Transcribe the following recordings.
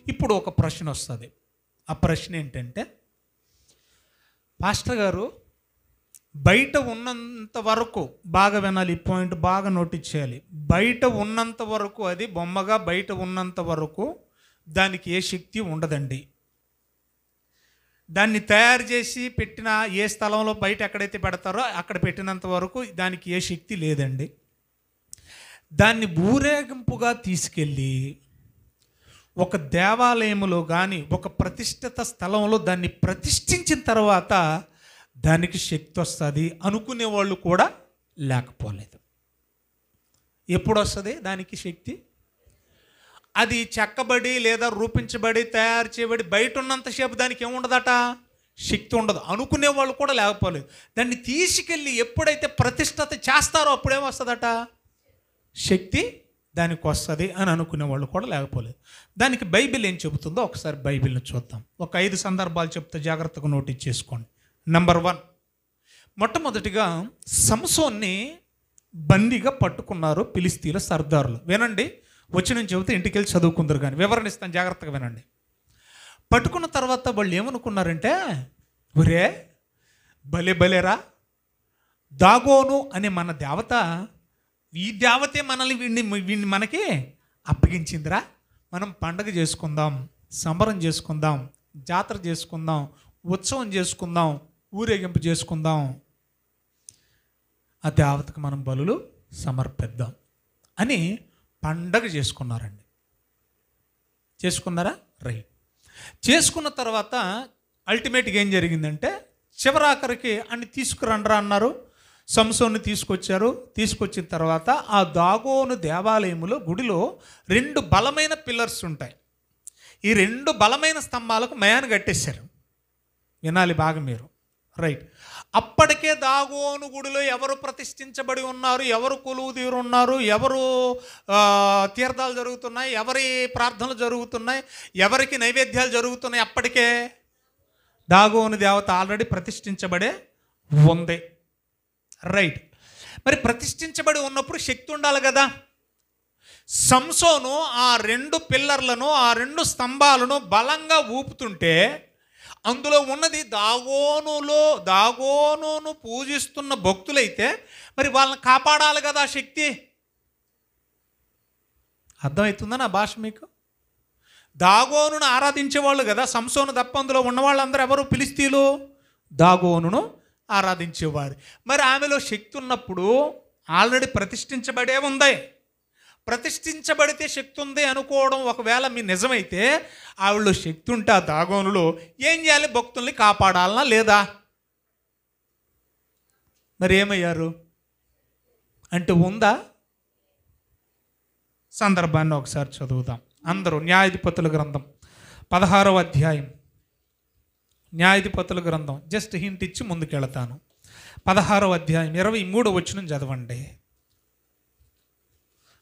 ఇప్పుడు ఒక ప్రశ్న వస్తుంది. ఆ ప్రశ్న ఏంటంటే, పాస్టర్ గారు బయట ఉన్నంత వరకు బాగా వినాలి, ఈ పాయింట్ బాగా నోటీస్ చేయాలి. బయట ఉన్నంత వరకు, అది బొమ్మగా బయట ఉన్నంత వరకు దానికి ఏ శక్తి ఉండదండి. దాన్ని తయారు చేసి పెట్టిన ఏ స్థలంలో బయట ఎక్కడైతే పెడతారో అక్కడ పెట్టినంత వరకు దానికి ఏ శక్తి లేదండి. దాన్ని ఊరేగింపుగా తీసుకెళ్ళి ఒక దేవాలయంలో కానీ ఒక ప్రతిష్ఠిత స్థలంలో దాన్ని ప్రతిష్ఠించిన తర్వాత దానికి శక్తి వస్తుంది అనుకునే వాళ్ళు కూడా లేకపోలేదు. ఎప్పుడు వస్తుంది దానికి శక్తి? అది చెక్కబడి లేదా రూపించబడి తయారు చేయబడి బయట ఉన్నంతసేపు దానికి ఏముండదట, శక్తి ఉండదు అనుకునే వాళ్ళు కూడా లేకపోలేదు. దాన్ని తీసుకెళ్ళి ఎప్పుడైతే ప్రతిష్ఠత చేస్తారో అప్పుడేమొస్తుందట, శక్తి దానికి వస్తుంది అని అనుకునే వాళ్ళు కూడా లేకపోలేదు. దానికి బైబిల్ ఏం చెబుతుందో ఒకసారి బైబిల్ని చూద్దాం. ఒక 5 సందర్భాలు చెప్తే జాగ్రత్తగా నోటీస్ చేసుకోండి. నెంబర్ 1, మొట్టమొదటిగా సంసోన్ని బందీగా పట్టుకున్నారు ఫిలిష్తీయుల సర్దారులు. వినండి, వచ్చి నుంచి చెబితే ఇంటికి వెళ్ళి చదువుకుందరు, కానీ వివరణ ఇస్తాను, జాగ్రత్తగా వినండి. పట్టుకున్న తర్వాత వాళ్ళు ఏమనుకున్నారంటే, ఒరే భలేరా, దాగోను అనే మన దేవత, ఈ దేవతే మనల్ని వీడిని మనకి అప్పగించిందిరా, మనం పండగ చేసుకుందాం, సంబరం చేసుకుందాం, జాతర చేసుకుందాం, ఉత్సవం చేసుకుందాం, ఊరేగింపు చేసుకుందాం, ఆ దేవతకు మనం బలులు సమర్పిద్దాం అని పండగ చేసుకున్నారండి. చేసుకున్నారా? రైట్. చేసుకున్న తర్వాత అల్టిమేట్గా ఏం జరిగిందంటే, చివరాఖరికి అన్ని తీసుకురండ్రా అన్నారు. సంసోన్ని తీసుకొచ్చారు. తీసుకొచ్చిన తర్వాత ఆ దాగోను దేవాలయములో గుడిలో 2 బలమైన పిల్లర్స్ ఉంటాయి. ఈ 2 బలమైన స్తంభాలకు మయాన్ని కట్టేశారు. వినాలి బాగా మీరు, రైట్. అప్పటికే దాగోను గుడిలో ఎవరు ప్రతిష్ఠించబడి ఉన్నారు, ఎవరు కొలువు తీరు ఉన్నారు, ఎవరు తీర్థాలు జరుగుతున్నాయి, ఎవరి ప్రార్థనలు జరుగుతున్నాయి, ఎవరికి నైవేద్యాలు జరుగుతున్నాయి, అప్పటికే దాగోను దేవత ఆల్రెడీ ప్రతిష్ఠించబడే ఉంది. రైట్. మరి ప్రతిష్ఠించబడి ఉన్నప్పుడు శక్తి ఉండాలి కదా. సంసోను ఆ 2 పిల్లర్లను, ఆ 2 స్తంభాలను బలంగా ఊపుతుంటే అందులో ఉన్నది దాగోనును పూజిస్తున్న భక్తులైతే మరి వాళ్ళని కాపాడాలి కదా ఆ శక్తి. అర్థమవుతుందా నా భాష మీకు? దాగోనును ఆరాధించేవాళ్ళు కదా సంసోను తప్ప అందులో ఉన్న వాళ్ళందరూ ఎవరు? ఫిలిష్తీయులు దాగోనును ఆరాధించేవారు. మరి ఆమెలో శక్తి ఉన్నప్పుడు ఆల్రెడీ ప్రతిష్ఠించబడే ఉంది. ప్రతిష్ఠించబడితే శక్తి ఉంది అనుకోవడం ఒకవేళ మీ నిజమైతే, ఆవిడలో శక్తి ఉంటే ఆ దాగోనులో ఏం చేయాలి? భక్తుల్ని కాపాడాలనా లేదా? మరి ఏమయ్యారు అంటే ఉందా? సందర్భాన్ని ఒకసారి చదువుదాం అందరూ. న్యాయాధిపతుల గ్రంథం 16వ అధ్యాయం. న్యాయాధిపతుల గ్రంథం జస్ట్ హింట్ ఇచ్చి ముందుకెళ్తాను. 16వ అధ్యాయం 23వ వచనం చదవండి.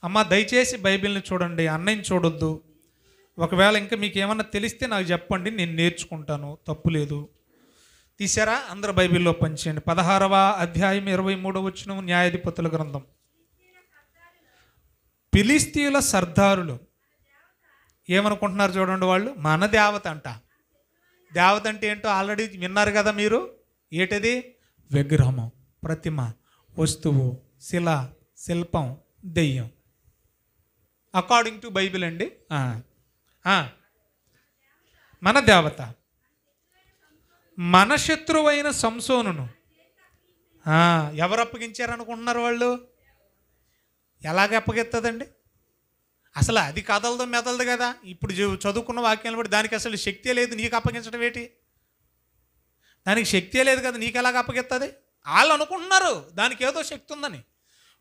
అమ్మ దయచేసి బైబిల్ని చూడండి, అన్నయ్యని చూడొద్దు. ఒకవేళ ఇంకా మీకు ఏమన్నా తెలిస్తే నాకు చెప్పండి, నేను నేర్చుకుంటాను, తప్పు లేదు. తీసారా? అందరూ బైబిల్లో పంచేయండి. 16వ అధ్యాయం 23వ వచనం న్యాయాధిపతుల గ్రంథం. ఫిలిష్తీయుల సర్దారులు ఏమనుకుంటున్నారు చూడండి, వాళ్ళు మన దేవత అంట. దేవత అంటే ఏంటో ఆల్రెడీ విన్నారు కదా మీరు. ఏంటది? విగ్రహము, ప్రతిమ, వస్తువు, శిల, శిల్పం, దెయ్యం. అకార్డింగ్ టు బైబిల్ అండి. మన దేవత మన శత్రువైన సంసోనును ఎవరు అప్పగించారనుకుంటున్నారు వాళ్ళు? ఎలాగ అప్పగిస్తుందండి? అసలు అది కదలదు మెదలదు కదా. ఇప్పుడు చదువుకున్న వాక్యాలను బట్టి దానికి అసలు శక్తే లేదు. నీకు అప్పగించడం ఏంటి? దానికి శక్తే లేదు కదా, నీకు ఎలాగ అప్పగిస్తుంది? వాళ్ళు అనుకుంటున్నారు దానికి ఏదో శక్తి ఉందని,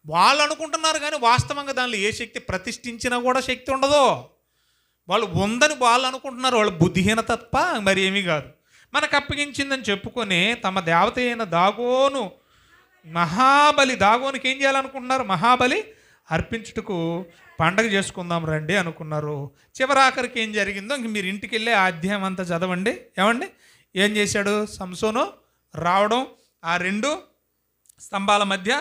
వాళ్ళు అనుకుంటున్నారు, కానీ వాస్తవంగా దానిలో ఏ శక్తి ప్రతిష్ఠించినా కూడా శక్తి ఉండదు. వాళ్ళు ఉందని వాళ్ళు అనుకుంటున్నారు. వాళ్ళు బుద్ధిహీన తప్ప మరి ఏమీ కాదు. మనకు అప్పగించిందని చెప్పుకొని తమ దేవత అయిన దాగోను మహాబలి, దాగోనికి ఏం చేయాలనుకుంటున్నారు? మహాబలి అర్పించుటకు పండగ చేసుకుందాం రండి అనుకున్నారు. చివరాఖరికి ఏం జరిగిందో ఇంక మీరు ఇంటికి వెళ్ళి ఆ అధ్యాయం అంతా చదవండి. ఏమండి ఏం చేశాడు సంసోను? రావడం, ఆ 2 స్తంభాల మధ్య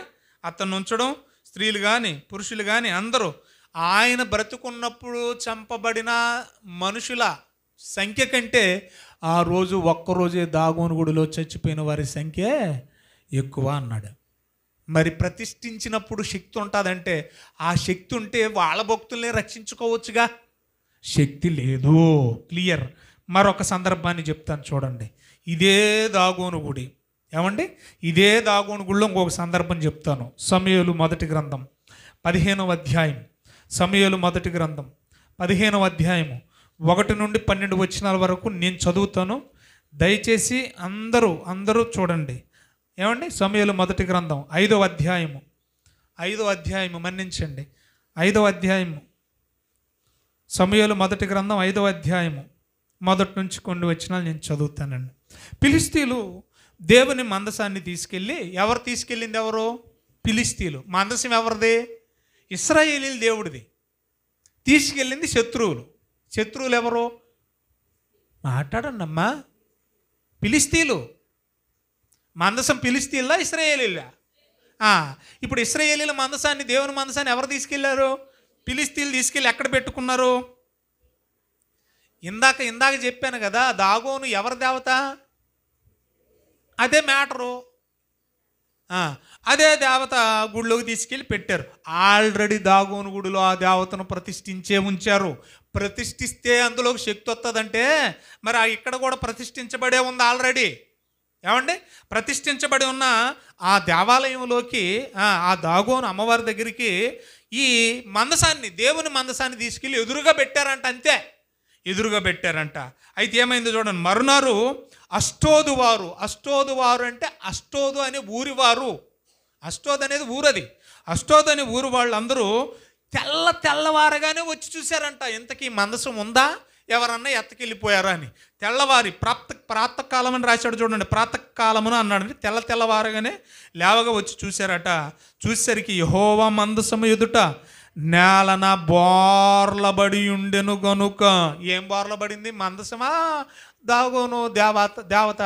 అతను ఉంచడం, స్త్రీలు కానీ పురుషులు కానీ అందరూ ఆయన బ్రతుకున్నప్పుడు చంపబడిన మనుషుల సంఖ్య కంటే ఆ రోజు ఒక్కరోజే దాగోను గుడిలో చచ్చిపోయిన వారి సంఖ్య ఎక్కువ అన్నాడు. మరి ప్రతిష్ఠించినప్పుడు శక్తి ఉంటుందంటే ఆ శక్తి ఉంటే వాళ్ళ భక్తుల్ని రక్షించుకోవచ్చుగా. శక్తి లేదు. క్లియర్. మరొక సందర్భాన్ని చెప్తాను చూడండి. ఇదే దాగోను గుడి, ఏమండి, ఇదే దాగోను గుడిలో ఇంకొక సందర్భం చెప్తాను. సమూయేలు మొదటి గ్రంథం 15వ అధ్యాయం. సమూయేలు మొదటి గ్రంథం 15వ అధ్యాయము 1 నుండి 12 వచనాల వరకు నేను చదువుతాను. దయచేసి అందరూ చూడండి. ఏమండి, సమూయేలు మొదటి గ్రంథం 5వ అధ్యాయము మన్నించండి, 5వ అధ్యాయము, సమూయేలు మొదటి గ్రంథం 5వ అధ్యాయము మొదటి నుంచి కొన్ని వచనాలు నేను చదువుతానండి. ఫిలిష్తీయులు దేవుని మందసాన్ని తీసుకెళ్ళి, ఎవరు తీసుకెళ్ళింది? ఎవరు? ఫిలిష్తీయులు. మందసం ఎవరిది? ఇశ్రాయేలీల దేవుడిది. తీసుకెళ్ళింది శత్రువులు ఎవరు? మాట్లాడండి అమ్మా. ఫిలిష్తీయులు. మందసం ఫిలిష్తీయులా ఇశ్రాయేలీలా? ఇప్పుడు ఇశ్రాయేలీల మందసాన్ని, దేవుని మందసాన్ని ఎవరు తీసుకెళ్లారు? ఫిలిష్తీయులు తీసుకెళ్ళి ఎక్కడ పెట్టుకున్నారు? ఇందాక చెప్పాను కదా, దాగోను ఎవరి దేవత? అదే మ్యాటరు. అదే దేవత గుడిలోకి తీసుకెళ్ళి పెట్టారు. ఆల్రెడీ దాగోను గుడిలో ఆ దేవతను ప్రతిష్ఠించే ఉంచారు. ప్రతిష్ఠిస్తే అందులోకి శక్తి వస్తుందంటే మరి ఇక్కడ కూడా ప్రతిష్ఠించబడే ఉంది ఆల్రెడీ. ఏమండి, ప్రతిష్ఠించబడి ఉన్న ఆ దేవాలయంలోకి, ఆ దాగోను అమ్మవారి దగ్గరికి ఈ మందసాన్ని, దేవుని మందసాన్ని తీసుకెళ్ళి ఎదురుగా పెట్టారంట. అంతే, ఎదురుగా పెట్టారంట. అయితే ఏమైందో చూడండి. మరునారు అష్టోదు వారు అంటే అష్టోదు అనే ఊరివారు, అష్టోదు అనేది ఊరది. అష్టోదు అనే ఊరు వాళ్ళందరూ తెల్లవారగానే వచ్చి చూశారంట. ఇంతకీ మందసం ఉందా, ఎవరన్నా ఎత్తకెళ్ళిపోయారా అని. తెల్లవారి ప్రాతకాలం అని రాశాడు చూడండి, ప్రాతకాలమున అన్నాడు. తెల్లవారగానే లేవగా వచ్చి చూశారట. చూసేసరికి యెహోవా మందసము ఎదుట నేలన బోర్లబడి ఉండెను గనుక. ఏం బోర్లబడింది? మందసమా దాగోను దేవత?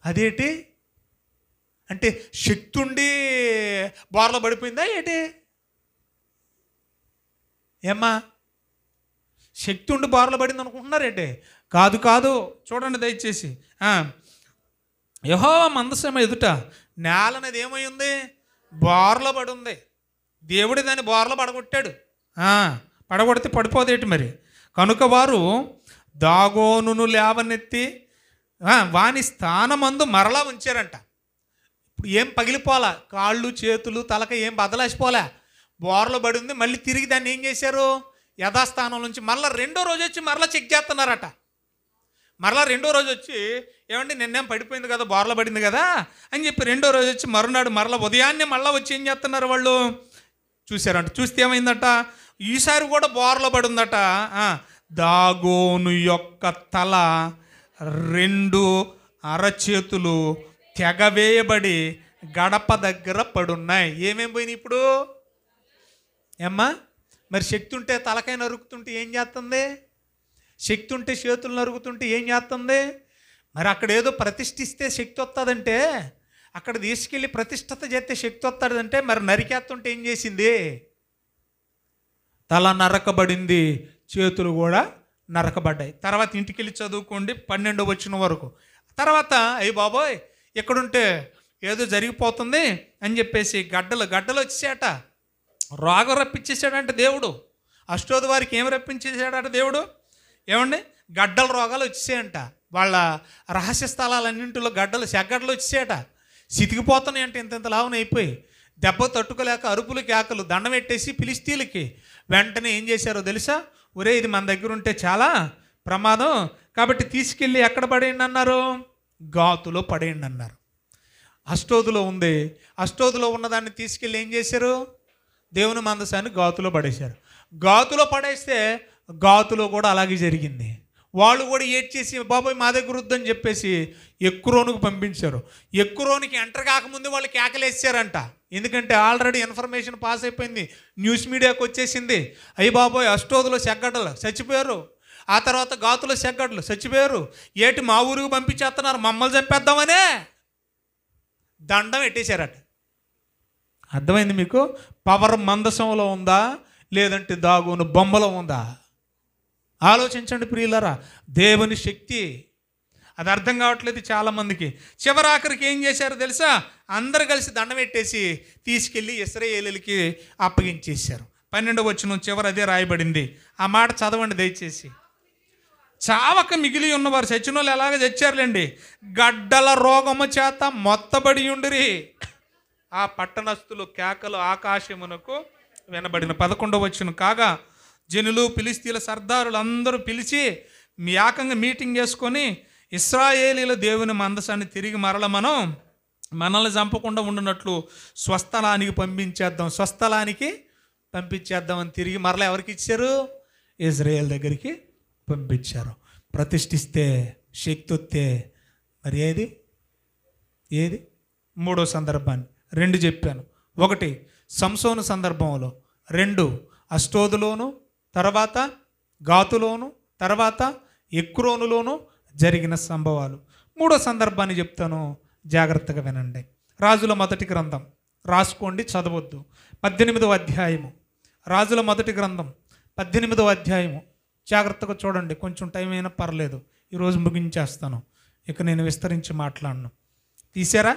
అదేంటి అంటే శక్తి ఉండి బోర్ల పడిపోయిందా ఏంటి? ఏమ్మా, శక్తి ఉండి బోర్ల పడింది అనుకుంటున్నారేంటి? కాదు. చూడండి దయచేసి. యెహోవా మందసం ఎదుట నేలనేది ఏమై ఉంది? బోర్ల పడి ఉంది. దేవుడి దాన్ని బోర్ల పడగొట్టాడు. పడగొడితే పడిపోదేటి మరి. కనుక వారు దాగోనును లేవనెత్తి వాని స్థానమందు మరలా ఉంచారంట. ఇప్పుడు ఏం పగిలిపోలా, కాళ్ళు చేతులు తలక ఏం బదలాసిపోలే, బోర్లో పడి ఉంది. మళ్ళీ తిరిగి దాన్ని ఏం చేశారు? యథాస్థానం నుంచి మరలా రెండో రోజు వచ్చి మరలా చెక్ చేస్తున్నారట. మరలా రెండో రోజు వచ్చి, ఏమండి నిన్నేం పడిపోయింది కదా, బోర్ల పడింది కదా అని చెప్పి రెండో రోజు వచ్చి మరునాడు మరలా ఉదయాన్నే మళ్ళీ వచ్చి ఏం చేస్తున్నారు వాళ్ళు? చూశారంట. చూస్తే ఏమైందట? ఈసారి కూడా బోర్లో పడి ఉందట. దాగోను యొక్క తల 2 అరచేతులు తెగవేయబడి గడప దగ్గర పడున్నాయి. ఏమేం పోయినాయి ఇప్పుడు? ఏమ్మా, మరి శక్తి ఉంటే తలకాయ నరుకుతుంటే ఏం చేస్తుంది? శక్తి ఉంటే చేతులు నరుగుతుంటే ఏం చేస్తుంది? మరి అక్కడ ఏదో ప్రతిష్ఠిస్తే శక్తి వస్తుందంటే, అక్కడ తీసుకెళ్ళి ప్రతిష్ఠత చేస్తే శక్తి వస్తుందంటే, మరి నరికేస్తుంటే ఏం చేసింది? తల నరకబడింది, చేతులు కూడా నరకబడ్డాయి. తర్వాత ఇంటికి వెళ్ళి చదువుకోండి 12వ వచనం వరకు. తర్వాత అయ్యి బాబోయ్ ఎక్కడుంటే ఏదో జరిగిపోతుంది అని చెప్పేసి గడ్డలు వచ్చేసాట. రోగం రప్పించేసాడంటే దేవుడు. అష్టోదు వారికి ఏం రప్పించేసాడట దేవుడు? ఏమండి, గడ్డల రోగాలు వచ్చేసాయంట. వాళ్ళ రహస్య స్థలాలన్నింటిలో సెగ్గడ్డలు వచ్చేసాయట. సితికిపోతున్నాయి అంటే ఇంత లావున అయిపోయి దెబ్బ తట్టుకోలేక అరుపులు కేకలు దండం పెట్టేసి ఫిలిష్తీయులకి వెంటనే ఏం చేశారో తెలుసా? ఒరే, ఇది మన దగ్గర ఉంటే చాలా ప్రమాదం, కాబట్టి తీసుకెళ్ళి ఎక్కడ పడేయండి అన్నారు? గాతులో పడేయండి అన్నారు. అష్టోదులో ఉంది. అష్టోదులో ఉన్నదాన్ని తీసుకెళ్ళి ఏం చేశారు? దేవుని మందసాన్ని గాతులో పడేశారు. గాతులో పడేస్తే గాతులో కూడా అలాగే జరిగింది. వాళ్ళు కూడా ఏడ్చేసి బాబాయ్ మా దగ్గర వద్దని చెప్పేసి ఎక్రోనుకు పంపించారు. ఎక్రోనికి ఎంటర్ కాకముందు వాళ్ళు కేకలేసారంట. ఎందుకంటే ఆల్రెడీ ఇన్ఫర్మేషన్ పాస్ అయిపోయింది, న్యూస్ మీడియాకి వచ్చేసింది. అయ్యి బాబోయ్ అష్టోదులో సెగ్గడ్డలు చచ్చిపోయారు, ఆ తర్వాత గాతులో సెగ్గడ్డలు చచ్చిపోయారు, ఏటి మా ఊరికి పంపించేస్తున్నారు, మమ్మల్ని చంపేద్దామనే దండం పెట్టేశారట. అర్థమైంది మీకు? పవర్ మందసంలో ఉందా? లేదంటే దాగోను బొమ్మలో ఉందా? ఆలోచించండి ప్రియులరా. దేవుని శక్తి అది అర్థం కావట్లేదు చాలామందికి. చివరాఖరికి ఏం చేశారో తెలుసా? అందరు కలిసి దండం పెట్టేసి తీసుకెళ్ళి ఇశ్రాయేలీయులకి అప్పగించేశారు. 12వ వచనం చివరి అదే రాయబడింది. ఆ మాట చదవండి దయచేసి. చావక మిగిలి ఉన్నవారు, చచ్చిన వాళ్ళు ఎలాగ చచ్చారులేండి, గడ్డల రోగము చేత మొత్తబడి ఉండిరి. ఆ పట్టణస్థులు కేకలు ఆకాశమునకు వినబడిన. 11వ వచనం కాగా జనులు ఫిలిష్తీయుల సర్దారులు అందరూ పిలిచి ఏకంగా మీటింగ్ చేసుకొని, ఇశ్రాయేలీయుల దేవుని మందసాన్ని తిరిగి మనల్ని చంపకుండా ఉండినట్లు స్వస్థలానికి పంపించేద్దామని తిరిగి మరల ఎవరికి ఇచ్చారు? ఇజ్రాయేల్ దగ్గరికి పంపించారు. ప్రతిష్ఠిస్తే శక్తి వస్తే మరి ఏది మూడో సందర్భాన్ని 2 చెప్పాను. 1 సంసోను సందర్భంలో, 2 అష్టోదులోను, తర్వాత గాతులోను, తర్వాత ఎక్రోనులోను జరిగిన సంభవాలు. 3వ సందర్భాన్ని చెప్తాను, జాగ్రత్తగా వినండి. రాజుల మొదటి గ్రంథం రాసుకోండి, చదవద్దు. 18వ అధ్యాయము, రాజుల మొదటి గ్రంథం 18వ అధ్యాయము. జాగ్రత్తగా చూడండి, కొంచెం టైం అయినా పర్లేదు, ఈరోజు ముగించేస్తాను, ఇక నేను విస్తరించి మాట్లాడను. తీసారా?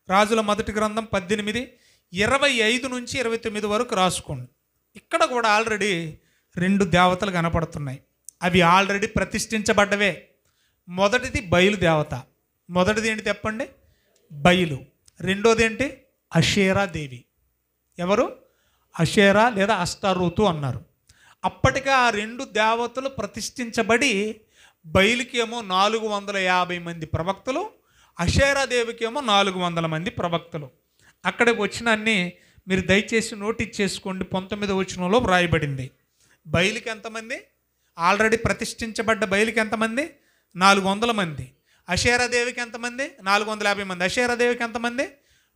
రాజుల మొదటి గ్రంథం 18, 25 నుంచి 29 వరకు రాసుకోండి. ఇక్కడ కూడా ఆల్రెడీ 2 దేవతలు కనపడుతున్నాయి. అవి ఆల్రెడీ ప్రతిష్ఠించబడ్డవే. మొదటిది బయలు దేవత. మొదటిది ఏంటి చెప్పండి? బయలు. రెండోది ఏంటి? అషేరా దేవి. ఎవరు? అషేరా లేదా అష్టారోతు అన్నారు. అప్పటికే ఆ 2 దేవతలు ప్రతిష్ఠించబడి, బయలుకి ఏమో 450 మంది ప్రవక్తలు, అషేరా దేవికి ఏమో 400 మంది ప్రవక్తలు. అక్కడికి వచ్చిన అన్ని మీరు దయచేసి నోటీస్ చేసుకోండి. 19వ వచనంలో వ్రాయబడింది. బయలుకి ఎంతమంది? ఆల్రెడీ ప్రతిష్ఠించబడ్డ బయలుకి ఎంతమంది? 400 మంది. అషేరా దేవికి ఎంతమంది? 450 మంది. అషేరా దేవికి ఎంతమంది?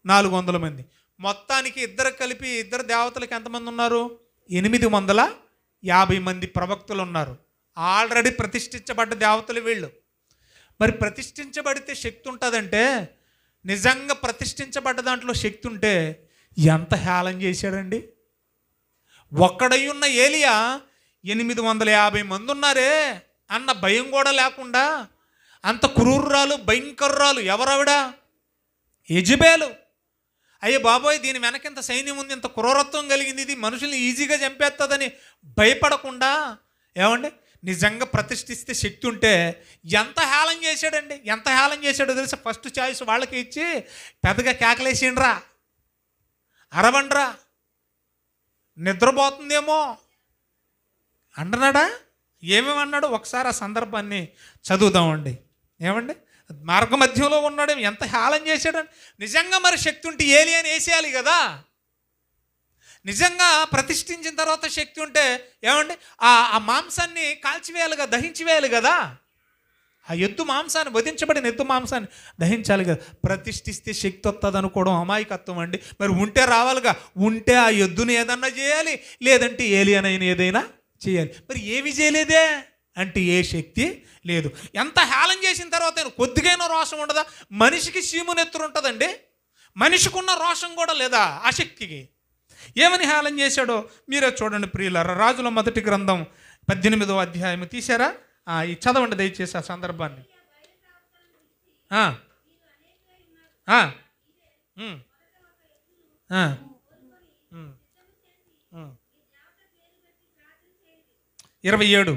400 మంది. మొత్తానికి ఇద్దరు దేవతలకు ఎంతమంది ఉన్నారు? 850 మంది ప్రవక్తలు ఉన్నారు. ఆల్రెడీ ప్రతిష్ఠించబడ్డ దేవతలు వీళ్ళు. మరి ప్రతిష్ఠించబడితే శక్తి ఉంటుందంటే, నిజంగా ప్రతిష్ఠించబడ్డ దాంట్లో శక్తి ఉంటే ఎంత హేళన చేశాడండి. ఒక్కడై ఉన్న ఏలియా 850 మంది ఉన్నారే అన్న భయం కూడా లేకుండా, అంత క్రూరురాలు, భయంకర్రాలు. ఎవరావిడ? యెజబెలు. అయ్యే బాబోయ్, దీని వెనకింత సైన్యం ఉంది, ఇంత క్రూరత్వం కలిగింది, ఇది మనుషుల్ని ఈజీగా చంపేస్తుందని భయపడకుండా, ఏమండి, నిజంగా ప్రతిష్ఠిస్తే శక్తి ఉంటే ఎంత హేళన చేశాడండి. ఎంత హేళన చేశాడో తెలుసా? ఫస్ట్ చాయిస్ వాళ్ళకి ఇచ్చి పెద్దగా కేకలేసిండ్రా, అరవండ్రా, నిద్రపోతుందేమో అంటున్నాడా? ఏమేమన్నాడు? ఒకసారి ఆ సందర్భాన్ని చదువుదామండి. ఏమండి, మార్గ మధ్యంలో ఉన్నాడు, ఎంత హేళన చేశాడని. నిజంగా మరి శక్తి ఉంటే ఏలియాని వేసేయాలి కదా. నిజంగా ప్రతిష్ఠించిన తర్వాత శక్తి ఉంటే ఏమండి, ఆ మాంసాన్ని కాల్చివేయాలి కదా, దహించివేయాలి కదా. ఆ ఎద్దు మాంసాన్ని, వధించబడిన ఎద్దు మాంసాన్ని దహించాలి కదా. ప్రతిష్ఠిస్తే శక్తి వస్తుంది అనుకోవడం అమాయకత్వం అండి. మరి ఉంటే రావాలిగా. ఉంటే ఆ ఎద్దుని ఏదన్నా చేయాలి, లేదంటే ఏలియానైనా ఏదైనా చేయాలి. మరి ఏవి చేయలేదే అంటే ఏ శక్తి లేదు. ఎంత హేళన చేసిన తర్వాత కొద్దిగైనా రోషం ఉండదా? మనిషికి సీమునెత్తురు ఉంటుందండి, మనిషికి ఉన్న రోషం కూడా లేదా ఆ శక్తికి? ఏమని హేళన చేశాడో మీరే చూడండి ప్రియులారా. రాజుల మొదటి గ్రంథం 18వ అధ్యాయం తీశారా? ఈ చదవండి దయచేసి ఆ సందర్భాన్ని. 27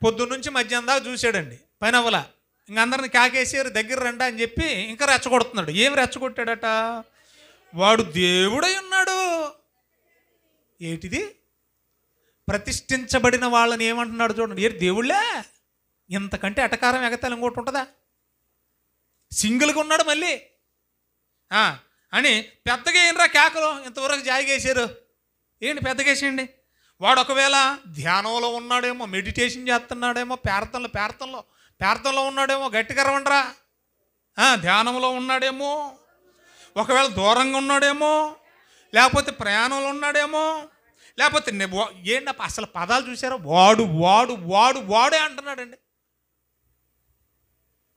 పొద్దున్నుంచి మధ్యాహ్నం దాకా చూశాడండి, పని అవ్వల. ఇంక అందరిని కాకేసారు, దగ్గర రండి అని చెప్పి ఇంకా రెచ్చగొడుతున్నాడు. ఏమి రెచ్చగొట్టాడట? వాడు దేవుడై ఉన్నాడు. ఏటిది? ప్రతిష్ఠించబడిన వాళ్ళని ఏమంటున్నాడు చూడండి. దేవుళ్ళే, ఇంతకంటే ఎటకారం ఎగతాళం ఇంకోటి ఉంటుందా? సింగిల్గా ఉన్నాడు మళ్ళీ అని పెద్దగా ఏంట్రా కేకలు, ఇంతవరకు జాయిగేసారు ఏంటి పెద్దగేసేయండి. వాడు ఒకవేళ ధ్యానంలో ఉన్నాడేమో, మెడిటేషన్ చేస్తున్నాడేమో, ప్రార్థనలో ఉన్నాడేమో, గట్టిగా రవండ్రా. ధ్యానంలో ఉన్నాడేమో, ఒకవేళ దూరంగా ఉన్నాడేమో, లేకపోతే ప్రయాణంలో ఉన్నాడేమో, లేకపోతే ఏంటి అసలు పదాలు చూసారో? వాడే అంటున్నాడండి.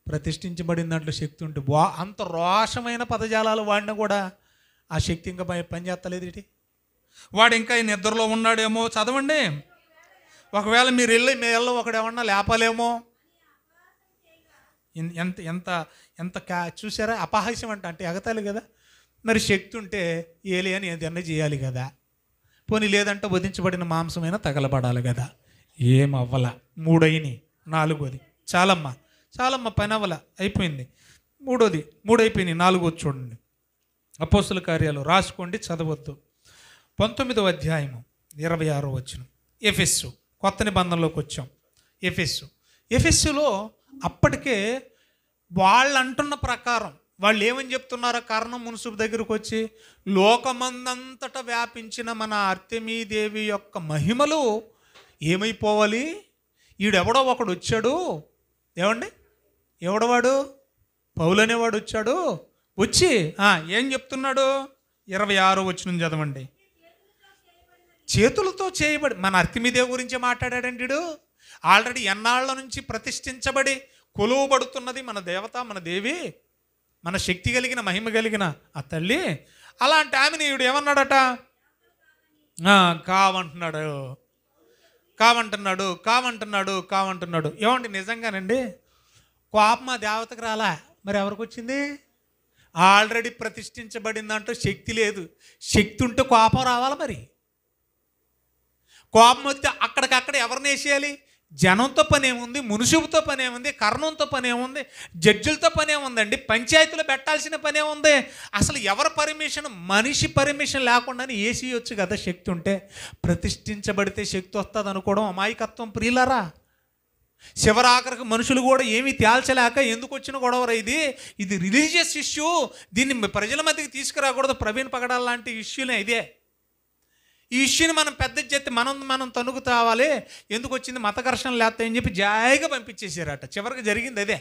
ప్రతిష్ఠించబడిన దాంట్లో శక్తి ఉంటే అంత రోషమైన పదజాలాలు వాడినా కూడా ఆ శక్తి ఇంకా పని చేస్తలేదు ఏంటి? వాడు ఇంకా నిద్రలో ఉన్నాడేమో, చదవండి. ఒకవేళ మీరు మీ ఇళ్ళలో ఒకడు ఏమన్నా లేపాలేమో. ఎంత ఎంత ఎంత చూసారా? అపహాస్యం అంటే ఎగతాలి కదా. మరి శక్తి ఉంటే ఏలియని ఏదన్నా చేయాలి కదా. పోనీ లేదంటే వధించబడిన మాంసమైనా తగలబడాలి కదా. ఏం అవ్వల. 3 అయినాయి, 4వది చాలమ్మ పని అవ్వల, అయిపోయింది. 3 అయిపోయినాయి, 4వది చూడండి. అపోస్తుల కార్యాలు రాసుకోండి, చదవద్దు. 19వ అధ్యాయము 26వ వచనం. ఎఫెస్సు, కొత్త నిబంధనలోకి వచ్చాం. ఎఫెస్సులో అప్పటికే వాళ్ళు అంటున్న ప్రకారం వాళ్ళు ఏమని చెప్తున్నారో కారణం మున్సిపు దగ్గరకు వచ్చి, లోకమందంతటా వ్యాపించిన మన అర్తెమీదేవి యొక్క మహిమలు ఏమైపోవాలి? ఈడెవడో ఒకడు వచ్చాడు. ఏమండి? ఎవడవాడు? పౌలు అనేవాడు వచ్చాడు. వచ్చి ఏం చెప్తున్నాడు? 26వ వచనం చదవండి. చేతులతో చేయబడి, మన అర్తెమీదేవి గురించి మాట్లాడాడండి వీడు. ఆల్రెడీ ఎన్నాళ్ళ నుంచి ప్రతిష్ఠించబడి కొలువబడుతున్నది మన దేవత, మన దేవి, మన శక్తి కలిగిన, మహిమ కలిగిన ఆ తల్లి. అలాంటి ఆమెని వీడు ఏమన్నాడట? కావంటున్నాడు. ఏమండి నిజంగానండి? కోపం ఆ దేవతకు రాలా, మరి ఎవరికి వచ్చింది? ఆల్రెడీ ప్రతిష్ఠించబడిందంటూ శక్తి లేదు. శక్తి ఉంటే కోపం రావాలి. మరి కోపం వస్తే అక్కడికక్కడ ఎవరిని వేసేయాలి? జనంతో పని ఏముంది? మునుసుబుతో పని ఏముంది? కర్ణంతో పని ఏముంది? జడ్జిలతో పని ఏముందండి? పంచాయతీలో పెట్టాల్సిన పని ఏముంది? అసలు ఎవరి పర్మిషన్? మనిషి పర్మిషన్ లేకుండానే వేసేయొచ్చు కదా. శక్తి ఉంటే. ప్రతిష్ఠించబడితే శక్తి వస్తుంది అనుకోవడం అమాయకత్వం ప్రియులారా. శివరాఖరికి మనుషులు కూడా ఏమీ తేల్చలేక ఎందుకు వచ్చిన గొడవరా ఇది రిలీజియస్ ఇష్యూ, దీన్ని ప్రజల మధ్యకి తీసుకురాకూడదు. ప్రవీణ్ పగడాల లాంటి ఇష్యూనే ఇదే. ఈ ఇష్యూని మనం పెద్ద చేస్తే మనం తణుకు తావాలి. ఎందుకు వచ్చింది? మత ఘర్షణలు లేస్తాయని చెప్పి జాయిగా పంపించేశారట. చివరికి జరిగింది అదే.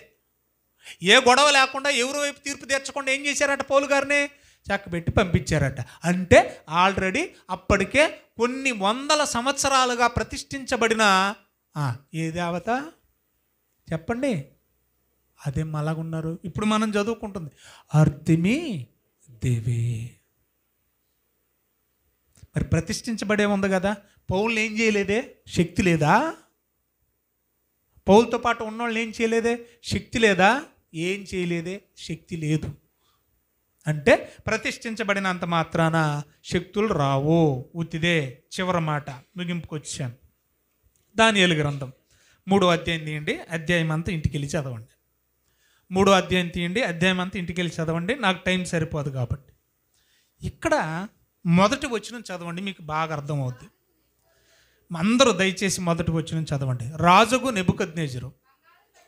ఏ గొడవ లేకుండా, ఎవరి వైపు తీర్పు తీర్చకుండా ఏం చేశారట? పౌలు గారిని చక్కబెట్టి పంపించారట. అంటే ఆల్రెడీ అప్పటికే కొన్ని వందల సంవత్సరాలుగా ప్రతిష్ఠించబడిన ఏ దేవత చెప్పండి? అదే మలాగున్నారు. ఇప్పుడు మనం చదువుకుంటుంది అర్తెమీ దేవి. మరి ప్రతిష్ఠించబడే ఉంది కదా. పౌల్ని ఏం చేయలేదే? శక్తి లేదా? పౌలతో పాటు ఉన్నవాళ్ళని ఏం చేయలేదే? శక్తి లేదా? ఏం చేయలేదే? శక్తి లేదు. అంటే ప్రతిష్ఠించబడినంత మాత్రాన శక్తులు రావు. ఉత్తిదే. చివరి మాట ముగింపుకు వచ్చాను. దానియేలు గ్రంథం 3వ అధ్యాయం తీయండి, అధ్యాయం అంతా ఇంటికి వెళ్ళి చదవండి. 3వ అధ్యాయం తీయండి, అధ్యాయం అంతా ఇంటికి వెళ్ళి చదవండి. నాకు టైం సరిపోదు కాబట్టి. ఇక్కడ మొదటి వచనం చదవండి, మీకు బాగా అర్థమవుద్ది. అందరూ దయచేసి మొదటి వచనం చదవండి. రాజుకు నెబుకద్నెజరు.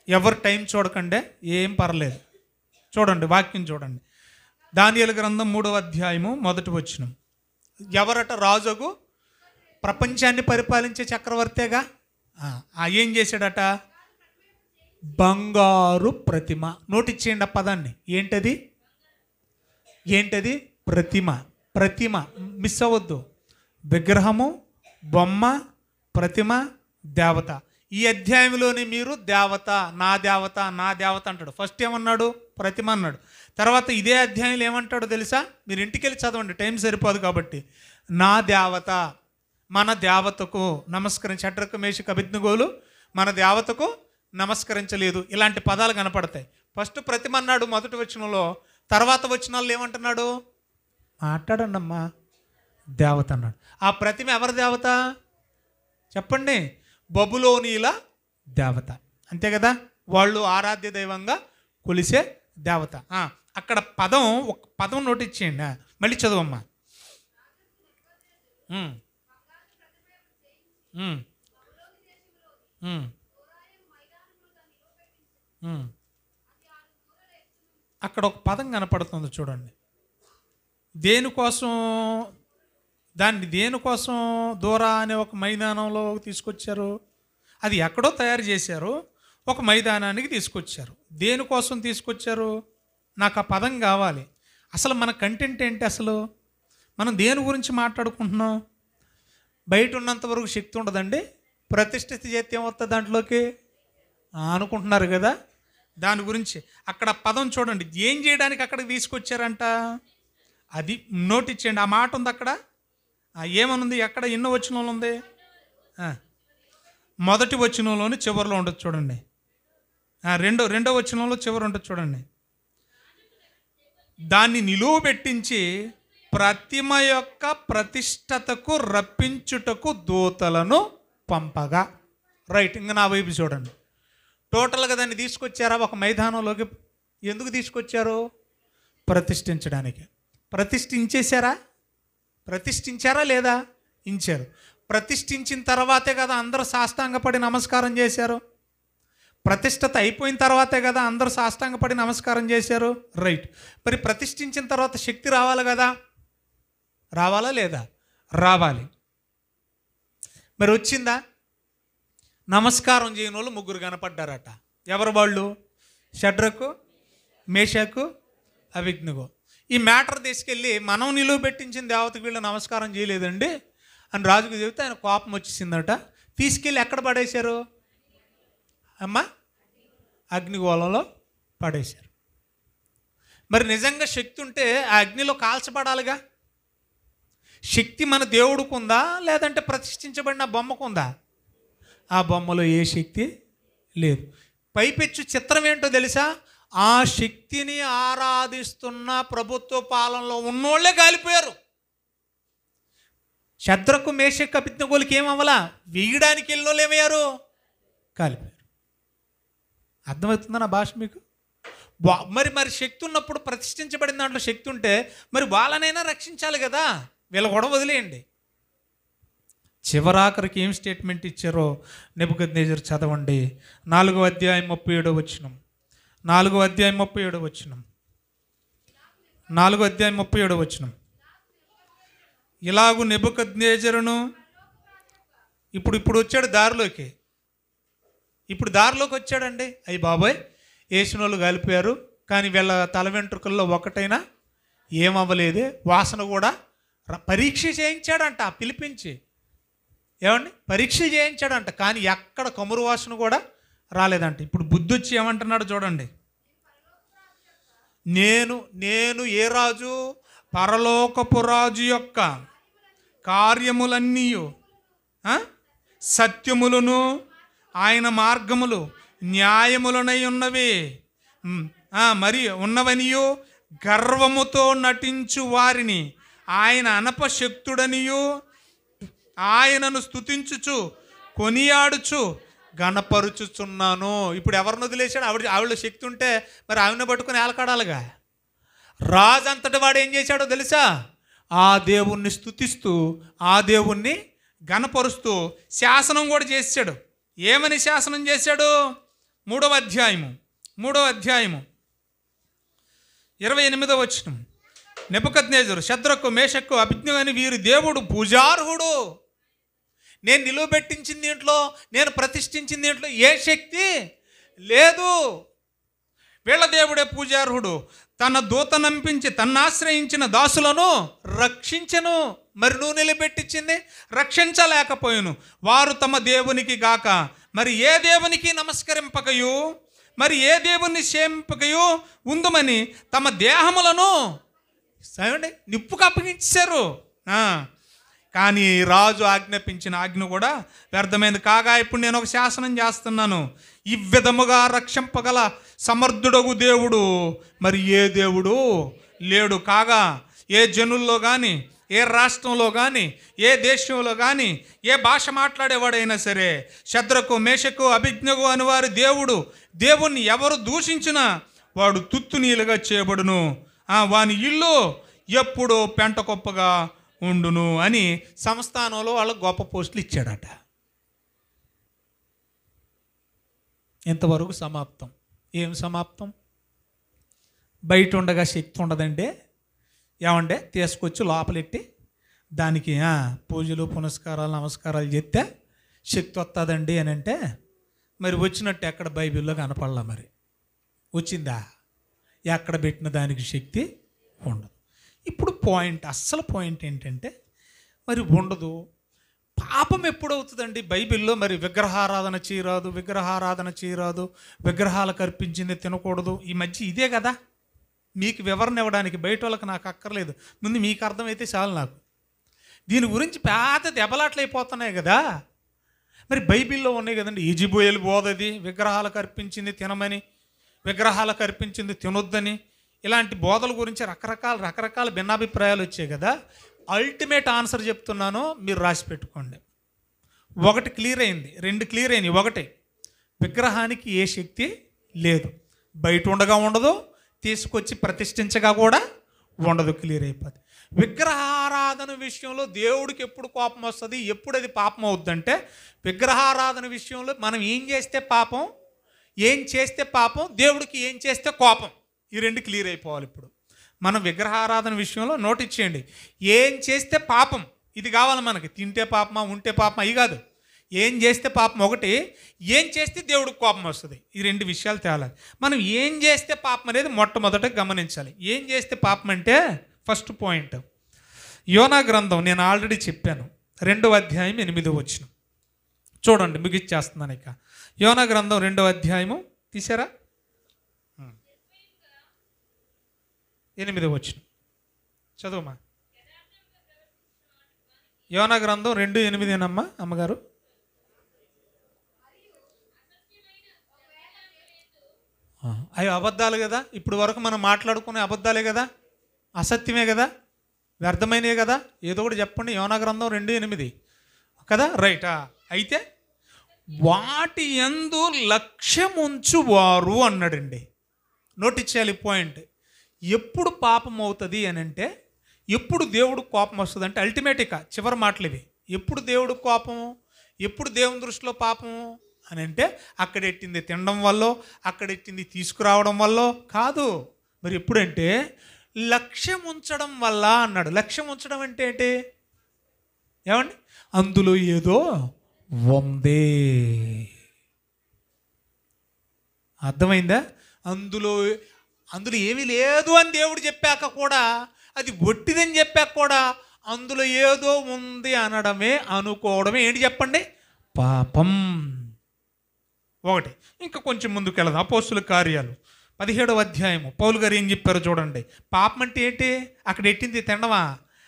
ఎవరు టైం చూడకండి, ఏం పర్లేదు. చూడండి, వాక్యం చూడండి. దానియేలు గ్రంథం 3వ అధ్యాయము మొదటి వచనం. ఎవరట? రాజుకు, ప్రపంచాన్ని పరిపాలించే చక్రవర్తిగా. ఏం చేశాడట? బంగారు ప్రతిమ. నోటిచ్చేయండి ఆ పదాన్ని. ఏంటది? ప్రతిమ. మిస్ అవ్వద్దు. విగ్రహము, బొమ్మ, ప్రతిమ, దేవత. ఈ అధ్యాయంలోనే మీరు దేవత, నా దేవత అంటాడు. ఫస్ట్ ఏమన్నాడు? ప్రతిమ అన్నాడు. తర్వాత ఇదే అధ్యాయంలో ఏమంటాడో తెలుసా? మీరు ఇంటికి వెళ్ళి చదవండి, టైం సరిపోదు కాబట్టి. నా దేవత, మన దేవతకు నమస్కరించి, షడ్రకు మేషకు అబేద్నెగోలు మన దేవతకు నమస్కరించలేదు. ఇలాంటి పదాలు కనపడతాయి. ఫస్ట్ ప్రతిమ అన్నాడు మొదటి వచనంలో. తర్వాత వచనాల్లో ఏమంటున్నాడు? మాట్లాడండి అమ్మా, దేవత అన్నాడు. ఆ ప్రతిమ ఎవరి దేవత చెప్పండి? బబులోనీల దేవత. అంతే కదా. వాళ్ళు ఆరాధ్య దైవంగా కొలిసే దేవత. అక్కడ ఒక పదం నోటిచ్చేయండి, మళ్ళీ చదువమ్మా. అక్కడ ఒక పదం కనపడుతుంది చూడండి. దేనికోసం దూరా అనే ఒక మైదానంలో తీసుకొచ్చారు. అది ఎక్కడో తయారు చేశారు, ఒక మైదానానికి తీసుకొచ్చారు. దేనికోసం తీసుకొచ్చారు? నాకు ఆ పదం కావాలి. అసలు మన కంటెంట్ ఏంటి? అసలు మనం దేని గురించి మాట్లాడుకుంటున్నాం? బయట ఉన్నంత వరకు శక్తి ఉండదండి. ప్రతిష్ఠిత చేస్తే ఏమవుతుంది దాంట్లోకి అనుకుంటున్నారు కదా. దాని గురించి అక్కడ పదం చూడండి. ఏం చేయడానికి అక్కడికి తీసుకొచ్చారంట? అది నోట్ ఇచ్చేయండి. ఆ మాట ఉంది అక్కడ. ఏమనుంది ఎక్కడ? ఎన్నో వచనంలో ఉంది? మొదటి వచనంలోని చివరిలో ఉండదు చూడండి. రెండో వచనంలో చివరి ఉంటుంది చూడండి. దాన్ని నిలువబెట్టించి ప్రతిమ యొక్క ప్రతిష్టతకు రప్పించుటకు దూతలను పంపగా. రైట్. ఇంకా నా వైపు చూడండి. టోటల్గా దాన్ని తీసుకొచ్చారా ఒక మైదానంలోకి? ఎందుకు తీసుకొచ్చారు? ప్రతిష్ఠించడానికి. ప్రతిష్ఠించారా లేదా? ఇంచారు. ప్రతిష్ఠించిన తర్వాతే కదా అందరూ సాష్టాంగపడి నమస్కారం చేశారు. ప్రతిష్ఠత అయిపోయిన తర్వాతే కదా అందరూ సాష్టాంగపడి నమస్కారం చేశారు. రైట్. మరి ప్రతిష్ఠించిన తర్వాత శక్తి రావాలి కదా? రావాలా లేదా? రావాలి. మరి వచ్చిందా? నమస్కారం చేయని వాళ్ళు 3 కనపడ్డారట. ఎవరు వాళ్ళు? షడ్రకు, మేషకు, అబేద్నెగో. ఈ మ్యాటర్ తీసుకెళ్ళి మనం నిలువ పెట్టించిన దేవతకు వీళ్ళు నమస్కారం చేయలేదండి అని రాజుకు చెబితే ఆయన కోపం వచ్చేసిందట. తీసుకెళ్ళి ఎక్కడ పడేశారు అమ్మా? అగ్నిగోళంలో పడేశారు. మరి నిజంగా శక్తి ఉంటే ఆ అగ్నిలో కాల్చబడాలిగా. శక్తి మన దేవుడికి ఉందా లేదంటే ప్రతిష్ఠించబడిన బొమ్మకుందా? ఆ బొమ్మలో ఏ శక్తి లేదు. పైపెచ్చు చిత్రం ఏంటో తెలుసా? ఆ శక్తిని ఆరాధిస్తున్న ప్రభుత్వ పాలనలో ఉన్నోళ్లే కాలిపోయారు. షద్రకు, మేషకు, అబేద్నెగోలకి ఏమవ్వాలా? వేయడానికి వెళ్ళినోళ్ళు ఏమయ్యారు? కాలిపోయారు. అర్థమవుతుందా నా భాష మీకు? మరి శక్తి ఉన్నప్పుడు, ప్రతిష్ఠించబడిన దాంట్లో శక్తి ఉంటే మరి వాళ్ళనైనా రక్షించాలి కదా. వీళ్ళ కూడా వదిలేయండి. చివరాఖరికి ఏం స్టేట్మెంట్ ఇచ్చారో నెబుకద్నెజరు చదవండి. 4వ అధ్యాయం 37వ వచనం. 4వ అధ్యాయం 37వ వచనం. 4వ అధ్యాయం 37వ వచనం. ఇలాగు నెబుకద్నెజరును ఇప్పుడు వచ్చాడు దారిలోకి. ఇప్పుడు దారిలోకి వచ్చాడండి. అయ్యి బాబోయ్, వేసినోళ్ళు కాలిపోయారు, కానీ వీళ్ళ తల వెంట్రుకల్లో ఒకటైనా ఏమవ్వలేదే. వాసన కూడా పరీక్ష చేయించాడంట పిలిపించి. ఏమండి? పరీక్ష చేయించాడంట, కానీ ఎక్కడ కమురు వాసన కూడా రాలేదంట. ఇప్పుడు బుద్ధి వచ్చి ఏమంటున్నాడు చూడండి. నేను ఏ రాజు? పరలోకపు రాజు యొక్క కార్యములన్నీ సత్యములను ఆయన మార్గములు న్యాయములనై ఉన్నవి మరి ఉన్నవనియు గర్వముతో నటించు వారిని ఆయన అనపశక్తుడనియు ఆయనను స్తుతించుచు కొనియాడుచు గణపరుచుచున్నాను. ఇప్పుడు ఎవరిని వదిలేశాడు? ఆవిడ శక్తి ఉంటే మరి ఆవిడని పట్టుకుని ఏలకాడాలిగా. రాజు అంతటి వాడు ఏం చేశాడో తెలుసా? ఆ దేవుణ్ణి స్తుతిస్తూ ఆ దేవుణ్ణి గణపరుస్తూ శాసనం కూడా చేశాడు. ఏమని శాసనం చేశాడు? 3వ అధ్యాయము 28వ వచనం. నెబుకద్నెజరు, షద్రకు, మేషకు, అబేద్నెగో అని వీరి దేవుడు పూజార్హుడు. నేను నిలువబెట్టించిన దీంట్లో, నేను ప్రతిష్ఠించిన దీంట్లో ఏ శక్తి లేదు. వీళ్ళ దేవుడే పూజార్హుడు. తన దూత నంపించి తన్ను ఆశ్రయించిన దాసులను రక్షించెను. మరి నువ్వు నిలబెట్టించింది రక్షించలేకపోయాను. వారు తమ దేవునికి గాక మరి ఏ దేవునికి నమస్కరింపకయు మరి ఏ దేవుని సేవింపకయు ఉందుమని తమ దేహములను నిప్పుకు అప్పగించారు. కానీ రాజు ఆజ్ఞాపించిన ఆజ్ఞ కూడా వ్యర్థమైంది కాగా ఇప్పుడు నేను ఒక శాసనం చేస్తున్నాను. ఈ విధముగా రక్షింపగల సమర్థుడగు దేవుడు మరి ఏ దేవుడు లేడు. కాగా ఏ జనుల్లో కానీ, ఏ రాష్ట్రంలో కానీ, ఏ దేశంలో కానీ, ఏ భాష మాట్లాడేవాడైనా సరే షద్రకు, మేషకు, అబేద్నెగో అని వారి దేవుణ్ణి ఎవరు దూషించినా వాడు తుత్తునీలుగా చేయబడును. వాని ఇల్లు ఎప్పుడూ పెంట కుప్పగా ఉండును అని సంస్థానంలో వాళ్ళకు గొప్ప పోస్టులు ఇచ్చాడట. ఇంతవరకు సమాప్తం. ఏం సమాప్తం? బయట ఉండగా శక్తి ఉండదంటే ఏమంటే తీసుకొచ్చి లోపలెట్టి దానికి పూజలు, పునస్కారాలు, నమస్కారాలు చేస్తే శక్తి వస్తుందండి అని అంటే మరి వచ్చినట్టు ఎక్కడ బైబిల్లో కనపడలా. మరి వచ్చిందా? ఎక్కడ పెట్టిన దానికి శక్తి ఉండదు. ఇప్పుడు అస్సలు పాయింట్ ఏంటంటే మరి ఉండదు. పాపం ఎప్పుడవుతుందండి బైబిల్లో? మరి విగ్రహారాధన చేయరాదు, విగ్రహాలకు అర్పించింది తినకూడదు. ఈ మధ్య ఇదే కదా మీకు వివరణ ఇవ్వడానికి, బయట వాళ్ళకి నాకు అక్కర్లేదు, ముందు మీకు అర్థమైతే చాలు నాకు. దీని గురించి పెద్ద దెబ్బలాట్లు అయిపోతున్నాయి కదా. మరి బైబిల్లో ఉన్నాయి కదండి, ఈజిబోయేలు బోధది, విగ్రహాలకు అర్పించింది తినమని, విగ్రహాలకు అర్పించింది తినొద్దని, ఇలాంటి బోధల గురించి రకరకాల భిన్నాభిప్రాయాలు వచ్చాయి కదా. అల్టిమేట్ ఆన్సర్ చెప్తున్నాను, మీరు రాసి పెట్టుకోండి. ఒకటి క్లియర్ అయింది, రెండు క్లియర్ అయినాయి. ఒకటి, విగ్రహానికి ఏ శక్తి లేదు, బయట ఉండగా ఉండదు, తీసుకొచ్చి ప్రతిష్ఠించగా కూడా ఉండదు, క్లియర్ అయిపోతుంది. విగ్రహారాధన విషయంలో దేవుడికి ఎప్పుడు కోపం వస్తుంది, ఎప్పుడు అది పాపం అవుద్దంటే, విగ్రహారాధన విషయంలో మనం ఏం చేస్తే పాపం, ఏం చేస్తే పాపం, దేవుడికి ఏం చేస్తే కోపం, ఈ రెండు క్లియర్ అయిపోవాలి. ఇప్పుడు మనం విగ్రహారాధన విషయంలో నోట్ ఇచ్చేయండి. ఏం చేస్తే పాపం, ఇది కావాలి మనకి. తింటే పాపమా, ఉంటే పాపమా, అవి కాదు. ఏం చేస్తే పాపం ఒకటి, ఏం చేస్తే దేవుడికి కోపం వస్తుంది, ఈ రెండు విషయాలు తేలాలి. మనం ఏం చేస్తే పాపం అనేది మొట్టమొదట గమనించాలి. ఏం చేస్తే పాపం అంటే ఫస్ట్ పాయింట్, యోనా గ్రంథం నేను ఆల్రెడీ చెప్పాను, 2వ అధ్యాయం 8వ వచనం చూడండి, ముగిచ్చేస్తున్నాను ఇక. యోనా గ్రంథం 2వ అధ్యాయము తీసారా, 8వ వచనం చదువుమా. యోనా గ్రంథం 2:8 అమ్మగారు. అవి అబద్ధాలు కదా, ఇప్పుడు వరకు మనం మాట్లాడుకునే అబద్ధాలే కదా, అసత్యమే కదా, వ్యర్థమైనవే కదా. ఏదో ఒకటి చెప్పండి. యోనా గ్రంథం 2:8 కదా, రైటా? అయితే వాటి యందు లక్ష్యముంచువారు అన్నాడండి. నోటిచ్చేయాలి పాయింట్. ఎప్పుడు పాపం అవుతుంది అని అంటే, ఎప్పుడు దేవుడు కోపం వస్తుంది అంటే, అల్టిమేట్గా చివరి మాటలు ఇవి. ఎప్పుడు దేవుడు కోపము, ఎప్పుడు దేవుని దృష్టిలో పాపము అని అంటే, అక్కడెట్టింది తినడం వల్ల, అక్కడెట్టింది తీసుకురావడం వల్ల కాదు. మరి ఎప్పుడంటే లక్ష్యం ఉంచడం వల్ల అన్నాడు. లక్ష్యం ఉంచడం అంటే ఏంటి ఏమండి? అందులో ఏదో ఉంది, అర్థమైందా? అందులో ఏమీ లేదు అని దేవుడు చెప్పాక కూడా, అది ఒట్టిదని చెప్పాక కూడా, అందులో ఏదో ఉంది అనడమే, అనుకోవడమే ఏంటి చెప్పండి? పాపం. ఒకటి. ఇంకా కొంచెం ముందుకు వెళ్దాం. అపోస్తుల కార్యాలు 17వ అధ్యాయము పౌలు గారు ఏం చెప్పారో చూడండి. పాపం అంటే ఏంటి? అక్కడ ఎట్టింది తినడమా,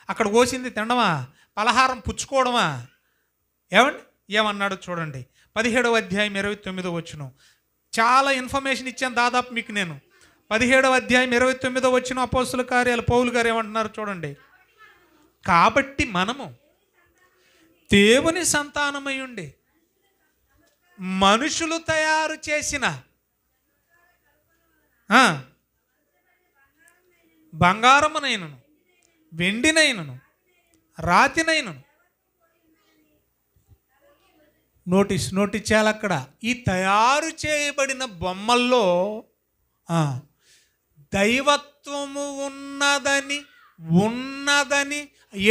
అక్కడ కోసింది తినడమా, పలహారం పుచ్చుకోవడమా? ఏమన్నాడు చూడండి. 17వ అధ్యాయం 29వ వచనం. చాలా ఇన్ఫర్మేషన్ ఇచ్చాను దాదాపు మీకు నేను. 17వ అధ్యాయం 29వ వచనం అపోస్తుల కార్యాలు పౌలు గారు ఏమంటున్నారు చూడండి. కాబట్టి మనము దేవుని సంతానమై ఉండి మనుషులు తయారు చేసిన బంగారమునైనను, వెండినైనను, రాతినైనను, నోటిచ్చాలి అక్కడ. ఈ తయారు చేయబడిన బొమ్మల్లో దైవత్వము ఉన్నదని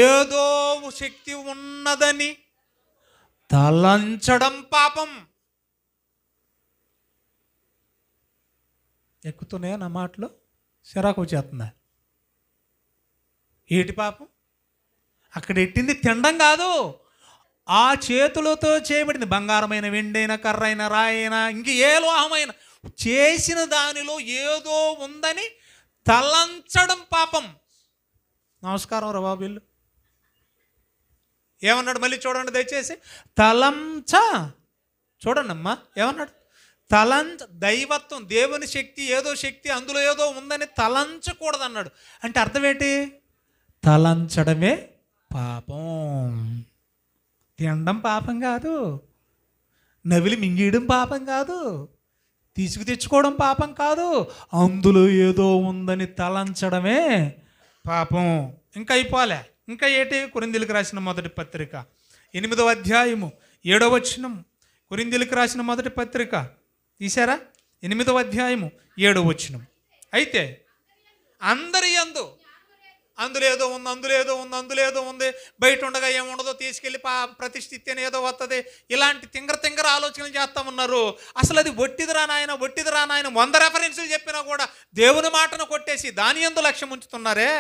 ఏదో శక్తి ఉన్నదని తలంచడం పాపం. ఎక్కుతున్నాయా నా మాటలో? సిరాకు వచ్చేస్తుందా? ఏటి పాపం? అక్కడ ఎట్టింది తినడం కాదు, ఆ చేతులతో చేయబడింది బంగారమైన, వెండైన, కర్రైన, రాయైన, ఇంక ఏ లోహమైన చేసిన దానిలో ఏదో ఉందని తలంచడం పాపం. నమస్కారం రా బాబు. వీళ్ళు ఏమన్నాడు మళ్ళీ చూడండి దయచేసి. చూడండి అమ్మా ఏమన్నాడు? దైవత్వం, దేవుని శక్తి, ఏదో శక్తి, అందులో ఏదో ఉందని తలంచకూడదు అన్నాడు. అంటే అర్థం ఏంటి? తలంచడమే పాపం. తినడం పాపం కాదు, నవిలి మింగేయడం పాపం కాదు, తీసుకు తెచ్చుకోవడం పాపం కాదు, అందులో ఏదో ఉందని తలంచడమే పాపం. ఇంకా అయిపోలే. ఇంకా ఏంటి? కొరింథీయులకు రాసిన మొదటి పత్రిక 8వ అధ్యాయము 7వ వచనం. కొరింథీయులకు రాసిన మొదటి పత్రిక తీశారా? 8వ అధ్యాయము 7వ వచనం. అయితే అందరి యందు అందులో ఏదో ఉంది, బయట ఉండగా ఏముండదో తీసుకెళ్ళి ప్రతిష్ఠితి అని ఏదో వస్తుంది, ఇలాంటి తింగర ఆలోచనలు చేస్తామన్నారు. అసలు అది ఒట్టిదిరా నాయన 100 రెఫరెన్సులు చెప్పినా కూడా దేవుని మాటను కొట్టేసి దాని యందు లక్ష్యం ఉంచుతున్నారే.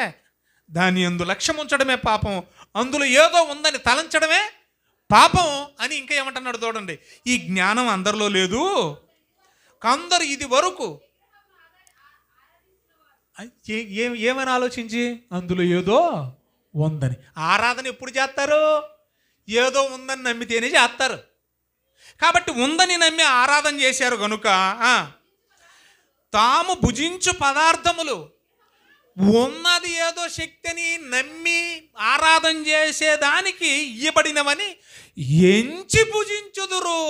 దాని యందు లక్ష్యం ఉంచడమే పాపం, అందులో ఏదో ఉందని తలంచడమే పాపం అని ఇంకా ఏమంటున్నాడు చూడండి. ఈ జ్ఞానం అందరిలో లేదు, కొందరు ఇది వరకు ఏమని ఆలోచించి అందులో ఏదో ఉందని. ఆరాధన ఎప్పుడు చేస్తారు? ఏదో ఉందని నమ్మితేనే చేస్తారు. కాబట్టి ఉందని నమ్మి ఆరాధన చేశారు కనుక తాము భుజించు పదార్థములు ఉన్నది ఏదో శక్తిని నమ్మి ఆరాధన చేసేదానికి ఇయ్యబడినవని ఎంచి భుజించుదురు.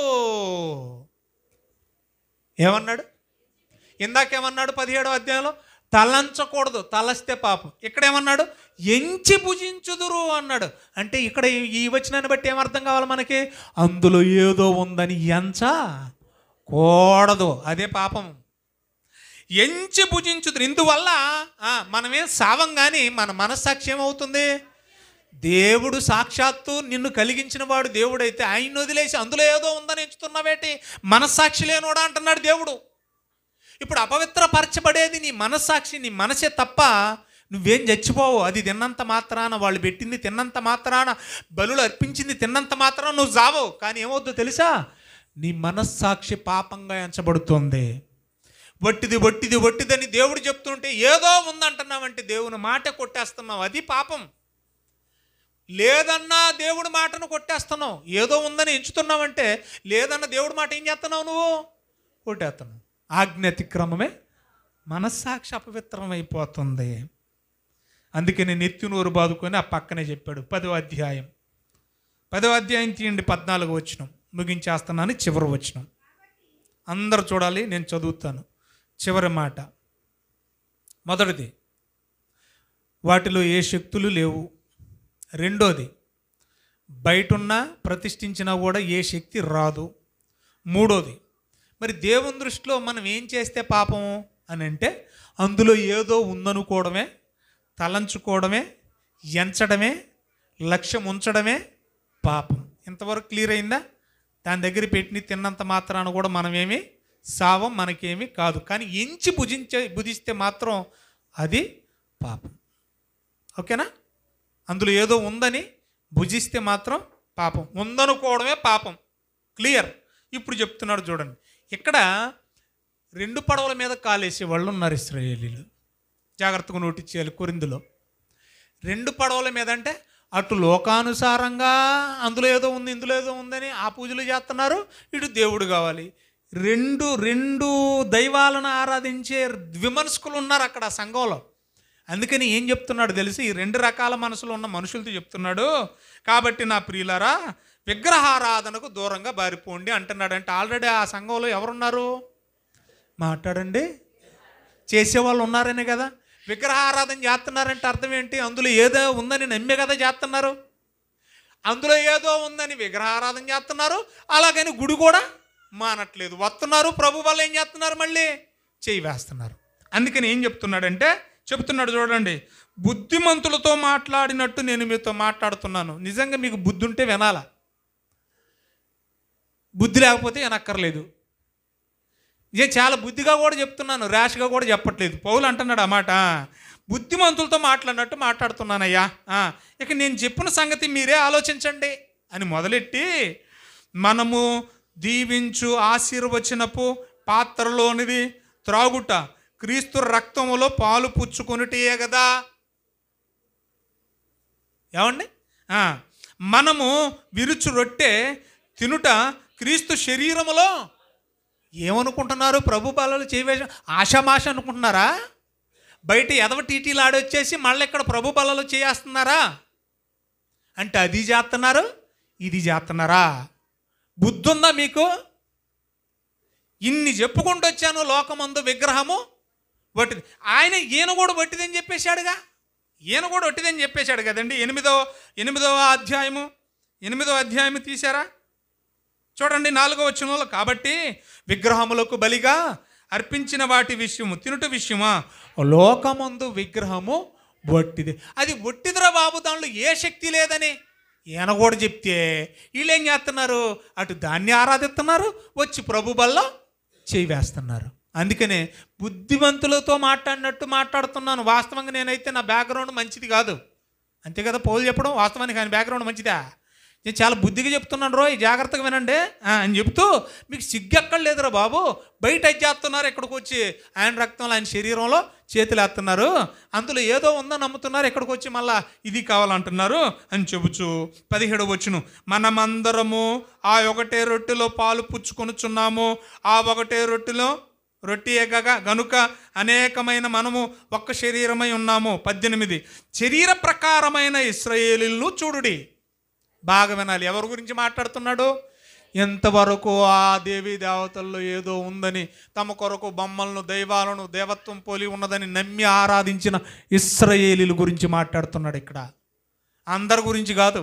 ఏమన్నాడు? ఇందాకేమన్నాడు 17వ అధ్యాయంలో? తలంచకూడదు, తలస్తే పాపం. ఇక్కడేమన్నాడు? ఎంచి భుజించుదురు అన్నాడు. అంటే ఇక్కడ ఈ వచనాన్ని బట్టి ఏమర్థం కావాలి మనకి? అందులో ఏదో ఉందని ఎంచకూడదు, అదే పాపం. ఎంచి భుజించుదురు. ఇందువల్ల మనమేం సావం, కానీ మన మనస్సాక్షి ఏమవుతుంది? దేవుడు సాక్షాత్తు నిన్ను కలిగించిన వాడు దేవుడైతే ఆయన్ని వదిలేసి అందులో ఏదో ఉందని ఎంచుతున్నావేటి? మనస్సాక్షి లేనోడా అంటున్నాడు దేవుడు. ఇప్పుడు అపవిత్రపరచబడేది నీ మనస్సాక్షి, నీ మనసే తప్ప నువ్వేం చచ్చిపోవు. అది తిన్నంత మాత్రాన, వాళ్ళు పెట్టింది తిన్నంత మాత్రాన, బలులు అర్పించింది తిన్నంత మాత్రాన నువ్వు జావవు. కానీ ఏమవుద్దో తెలుసా? నీ మనస్సాక్షి పాపంగా ఎంచబడుతుంది. వట్టిది వట్టిది వట్టిదని దేవుడు చెప్తుంటే ఏదో ఉందంటున్నావంటే దేవుని మాట కొట్టేస్తున్నావు, అది పాపం. లేదన్నా దేవుడి మాటను కొట్టేస్తున్నావు. ఏదో ఉందని ఎంచుతున్నావంటే లేదన్న దేవుడి మాట ఏం చేస్తున్నావు? నువ్వు కొట్టేస్తున్నావు. ఆజ్ఞ అతిక్రమమే మనస్సాక్షి అపవిత్రం అయిపోతుంది. అందుకే నేను ఎత్తునూరు బాదుకొని ఆ పక్కనే చెప్పాడు. 10వ అధ్యాయం తీయండి, 14వ వచనం ముగించేస్తున్నాను. చివరి వచనం అందరూ చూడాలి, నేను చదువుతాను. చివరి మాట, మొదటిది, వాటిలో ఏ శక్తులు లేవు. రెండోది, బయటున్న ప్రతిష్ఠించినా కూడా ఏ శక్తి రాదు. మూడోది, మరి దేవుని దృష్టిలో మనం ఏం చేస్తే పాపము అని అంటే అందులో ఏదో ఉందనుకోవడమే, తలంచుకోవడమే, ఎంచడమే, లక్ష్యం ఉంచడమే పాపం. ఇంతవరకు క్లియర్ అయిందా? దాని దగ్గర పెట్టి తిన్నంత మాత్రాన కూడా మనమేమి సావం, మనకేమి కాదు. కానీ ఎంచి భుజిస్తే మాత్రం అది పాపం. ఓకేనా? అందులో ఏదో ఉందని భుజిస్తే మాత్రం పాపం, ఉందనుకోవడమే పాపం. క్లియర్? ఇప్పుడు చెప్తున్నాడు చూడండి. ఇక్కడ 2 పడవల మీద కాలేసే వాళ్ళు ఉన్నారు ఇశ్రాయేలీలు. జాగ్రత్తగా నోటీస్ చేయాలి. కొరింథీలో 2 పడవల మీద అంటే అటు లోకానుసారంగా అందులో ఏదో ఉంది, ఇందులో ఏదో ఉందని ఆ పూజలు చేస్తున్నారు, ఇటు దేవుడు కావాలి. రెండు దైవాలను ఆరాధించే విమర్శకులు ఉన్నారు అక్కడ ఆ సంఘంలో. అందుకని ఏం చెప్తున్నాడు తెలిసి, ఈ 2 రకాల మనసులు ఉన్న మనుషులతో చెప్తున్నాడు. కాబట్టి నా ప్రియులారా, విగ్రహారాధనకు దూరంగా బారిపోండి అంటున్నాడు. అంటే ఆల్రెడీ ఆ సంఘంలో ఎవరున్నారు? మాట్లాడండి, చేసేవాళ్ళు ఉన్నారనే కదా. విగ్రహారాధన చేస్తున్నారంటే అర్థం ఏంటి? అందులో ఏదో ఉందని నమ్మే కదా చేస్తున్నారు. అందులో ఏదో ఉందని విగ్రహారాధన చేస్తున్నారు, అలాగని గుడి కూడా మానట్లేదు. వస్తున్నారు, ప్రభు వల్ల ఏం చేస్తున్నారు? మళ్ళీ చేయి వేస్తున్నారు. అందుకని ఏం చెప్తున్నాడు చూడండి. బుద్ధిమంతులతో మాట్లాడినట్టు నేను మీతో మాట్లాడుతున్నాను. నిజంగా మీకు బుద్ధి ఉంటే వినాలా, బుద్ధి లేకపోతే వినక్కర్లేదు. నేను చాలా బుద్ధిగా కూడా చెప్తున్నాను, ర్యాష్గా కూడా చెప్పట్లేదు. పౌలు అంటున్నాడు అన్నమాట, బుద్ధిమంతులతో మాట్లాడినట్టు మాట్లాడుతున్నానయ్యా. ఇక నేను చెప్పిన సంగతి మీరే ఆలోచించండి అని మొదలెట్టి, మనము దీవించు ఆశీర్వచనపు పాత్రలోనిది త్రాగుట క్రీస్తు రక్తములో పాలు పుచ్చుకొనుటే కదా. ఏమండి? మనము విరుచు రొట్టె తినుట క్రీస్తు శరీరములో. ఏమనుకుంటున్నారు? ప్రభు బలలో చేయవేసి ఆషామాష అనుకుంటున్నారా? బయట ఎదవ టీటీలు ఆడొచ్చేసి మళ్ళీ ఇక్కడ ప్రభు బలలో చేస్తున్నారా? అంటే అది చేస్తున్నారు, ఇది చేస్తున్నారా? బుద్ధి ఉందా మీకు? ఇన్ని చెప్పుకుంటూ వచ్చాను, లోకమందు విగ్రహము వట్టిది. ఈయన కూడా వట్టిదని చెప్పేశాడుగా. ఈయన కూడా వట్టిదని చెప్పేశాడు కదండి. 8వ అధ్యాయము తీశారా? చూడండి 4వ వచనంలో, కాబట్టి విగ్రహములకు బలిగా అర్పించిన వాటి విషయము తినుట విషయమా లోకమందు విగ్రహము వట్టిది. అది వట్టిదిరా బాబు, దానిలో ఏ శక్తి లేదని ఈయన కూడా చెప్తే వీళ్ళు ఏం చేస్తున్నారు? అటు దాన్ని ఆరాధిస్తున్నారు, వచ్చి ప్రభు బల్ల చేయి వేస్తున్నారు. అందుకనే బుద్ధిమంతులతో మాట్లాడినట్టు మాట్లాడుతున్నాను. వాస్తవంగా నేనైతే నా బ్యాక్గ్రౌండ్ మంచిది కాదు, అంతే కదా పౌలు చెప్పడం. వాస్తవానికి ఆయన బ్యాక్గ్రౌండ్ మంచిదా? నేను చాలా బుద్ధిగా చెప్తున్నాను రోయ్, జాగ్రత్తగా వినండి అని చెప్తూ, మీకు సిగ్గెక్కడ లేదురా బాబు, బయట చేస్తున్నారు, ఇక్కడికి వచ్చి ఆయన రక్తంలో ఆయన శరీరంలో చేతులు వేస్తున్నారు, అందులో ఏదో ఉందని నమ్ముతున్నారు, ఇక్కడికి వచ్చి మళ్ళా ఇది కావాలంటున్నారు అని చెబుచు 17వ వచనం, మనమందరము ఆ ఒకటే రొట్టెలో పాలు పుచ్చుకొనుచున్నాము, ఆ ఒకటే రొట్టె గనుక అనేకమైన మనము ఒక్క శరీరమై ఉన్నాము. 18 శరీర ప్రకారమైన ఇశ్రాయేలీయులను చూడుడి. బాగా వినాలి, ఎవరి గురించి మాట్లాడుతున్నాడు? ఎంతవరకు ఆ దేవీ దేవతల్లో ఏదో ఉందని, తమ కొరకు బొమ్మలను, దైవాలను, దేవత్వం పోలి ఉన్నదని నమ్మి ఆరాధించిన ఇశ్రాయేలీయుల గురించి మాట్లాడుతున్నాడు ఇక్కడ, అందరి గురించి కాదు.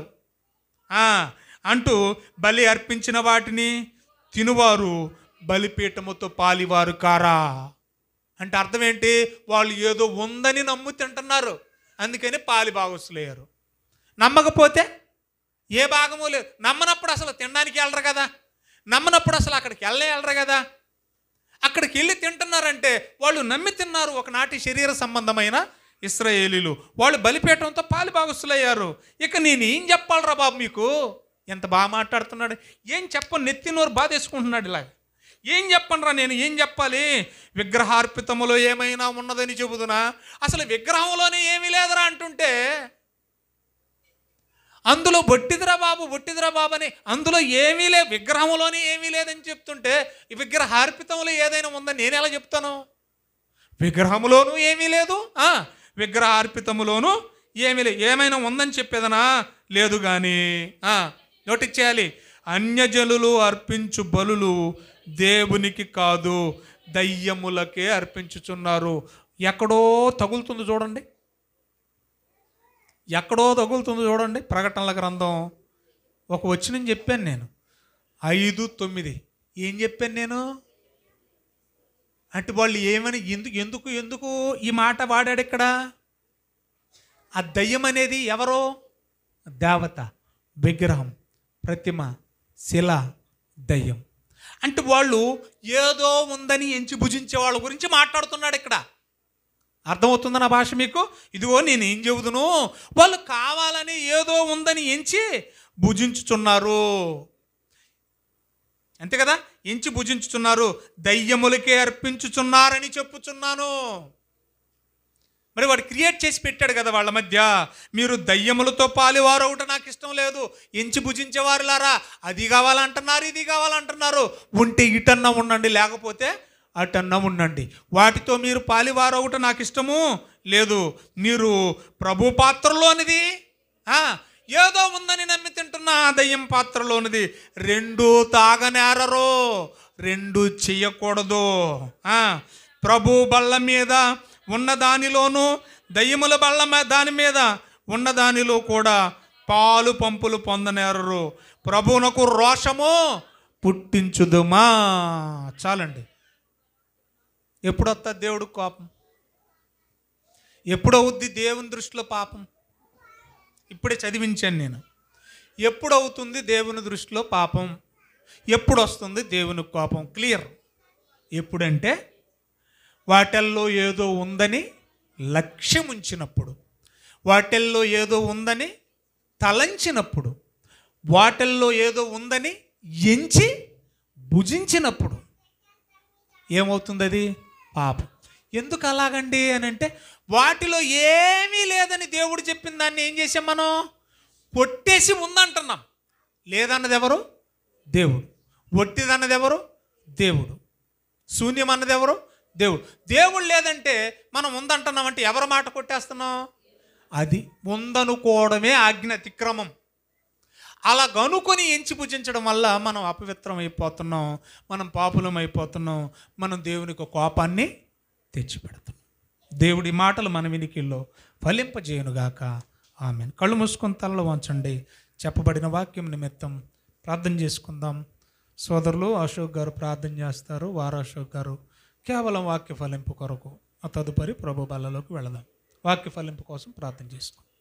అంటూ బలి అర్పించిన వాటిని తినువారు బలిపీఠముతో పాలివారు కారా అంటే అర్థం ఏంటి? వాళ్ళు ఏదో ఉందని నమ్ము తింటున్నారు, అందుకని పాలి భాగస్తులయ్యారు. నమ్మకపోతే ఏ భాగము లేదు. నమ్మనప్పుడు అసలు తినడానికి వెళ్ళరు కదా, నమ్మనప్పుడు అసలు అక్కడికి వెళ్ళరు కదా. అక్కడికి వెళ్ళి తింటున్నారంటే వాళ్ళు నమ్మి తిన్నారు. ఒకనాటి శరీర సంబంధమైన ఇశ్రాయేలీలు వాళ్ళు బలిపీఠంతో పాలి భాగస్తులయ్యారు. ఇక నేను ఏం చెప్పాలరా బాబు మీకు? ఎంత బాగా మాట్లాడుతున్నాడు. ఏం చెప్పను, నెత్తి నోరు బాధేసుకుంటున్నాడు. ఇలాగ ఏం చెప్పనరా, నేను ఏం చెప్పాలి? విగ్రహార్పితములో ఏమైనా ఉన్నదని చెబుతున్నా, అసలు విగ్రహంలోనే ఏమీ లేదురా అంటుంటే, అందులో బొట్టిదిరా బాబు అని అందులో ఏమీ లేదు, విగ్రహంలోనే ఏమీ లేదని చెప్తుంటే, ఈ విగ్రహార్పితంలో ఏదైనా ఉందని నేను ఎలా చెప్తాను? విగ్రహంలోనూ ఏమీ లేదు, విగ్రహార్పితములోనూ ఏమీ లేదు. ఏమైనా ఉందని చెప్పేదనా? లేదు. కానీ నోటిచ్చేయాలి, అన్యజనులు అర్పించు బలులు దేవునికి కాదు, దయ్యములకే అర్పించుచున్నారు. ఎక్కడో తగులుతుంది చూడండి, ఎక్కడో తగులుతుంది చూడండి. ప్రకటనల గ్రంథం ఒక వచనం చెప్పాను నేను, 5:9. ఏం చెప్పాను నేను అంటే, వాళ్ళు ఏమని ఎందుకు ఈ మాట వాడాడు ఇక్కడ? ఆ దయ్యం అనేది ఎవరో? దేవత, విగ్రహం, ప్రతిమ, శిల, దయ్యం. అంటే వాళ్ళు ఏదో ఉందని ఎంచి భుజించే వాళ్ళ గురించి మాట్లాడుతున్నాడు ఇక్కడ. అర్థమవుతుందా నా భాష మీకు? ఇదిగో నేను ఏం చెబుదును, వాళ్ళు కావాలని ఏదో ఉందని ఎంచి భుజించుచున్నారు, అంతే కదా, ఎంచి భుజించుచున్నారు, దయ్యములకే అర్పించుచున్నారని చెప్పుచున్నాను. మరి వాడు క్రియేట్ చేసి పెట్టాడు కదా వాళ్ళ మధ్య, మీరు దయ్యములతో పాలివారు ఒకటి నాకు ఇష్టం లేదు, ఎంచి భుజించేవారు లారా, అది కావాలంటున్నారు, ఇది కావాలంటున్నారు, ఉంటే ఇటన్నా ఉండండి, లేకపోతే అటన్నా ఉండండి, వాటితో మీరు పాలివారు ఒకటి నాకు ఇష్టము లేదు, మీరు ప్రభు పాత్రలోనిది ఏదో ఉందని నమ్మి తింటున్న దయ్యం పాత్రలోనిది రెండు తాగనేరరు, రెండు చెయ్యకూడదు. ప్రభు బల్ల మీద ఉన్న దానిలోనూ దయ్యముల బల్ల దాని మీద ఉన్న దానిలో కూడా పాలు పంపులు పొందనేరరు. ప్రభువునకు రోషము పుట్టించుదుమా. చాలండి. ఎప్పుడొస్తుంది దేవుడికి కోపం? ఎప్పుడవుద్ది దేవుని దృష్టిలో పాపం? ఇప్పుడే చదివించాను నేను. ఎప్పుడవుతుంది దేవుని దృష్టిలో పాపం? ఎప్పుడు వస్తుంది దేవుని కోపం? క్లియర్. ఎప్పుడంటే వాటిల్లో ఏదో ఉందని లక్ష్యం ఉంచినప్పుడు, వాటిల్లో ఏదో ఉందని తలంచినప్పుడు, వాటిల్లో ఏదో ఉందని ఎంచి భుజించినప్పుడు ఏమవుతుంది? అది పాపం. ఎందుకు అలాగండి అని అంటే, వాటిలో ఏమీ లేదని దేవుడు చెప్పిన దాన్ని ఏం చేసాం మనం? కొట్టేసి ఉందంటున్నాం. లేదన్నది ఎవరు? దేవుడు. ఒట్టిదన్నది ఎవరు? దేవుడు. శూన్యం అన్నది ఎవరు? దేవుడు. దేవుడు లేదంటే మనం ఉందంటున్నామంటే ఎవరి మాట కొట్టేస్తున్నాం? అది ఉందనుకోవడమే ఆజ్ఞ అతిక్రమం. అలా గనుకొని ఎంచి పూజించడం వల్ల మనం అపవిత్రం అయిపోతున్నాం, మనం పాపులం అయిపోతున్నాం, మనం దేవునికి కోపాన్ని తెచ్చిపెడతాం. దేవుడి మాటలు మన వినికిల్లో ఫలింపజేయునుగాక. ఆమేన్. కళ్ళు మూసుకొని తలలో వంచండి. చెప్పబడిన వాక్యం నిమిత్తం ప్రార్థన చేసుకుందాం. సోదరులు అశోక్ గారు ప్రార్థన చేస్తారు. వారు అశోక్ గారు కేవలం వాక్య ఫలింపు కొరకు. ఆ తదుపరి ప్రభు బల్లలోకి వెళదాం. వాక్య ఫలింపు కోసం ప్రార్థన చేసుకుందాం.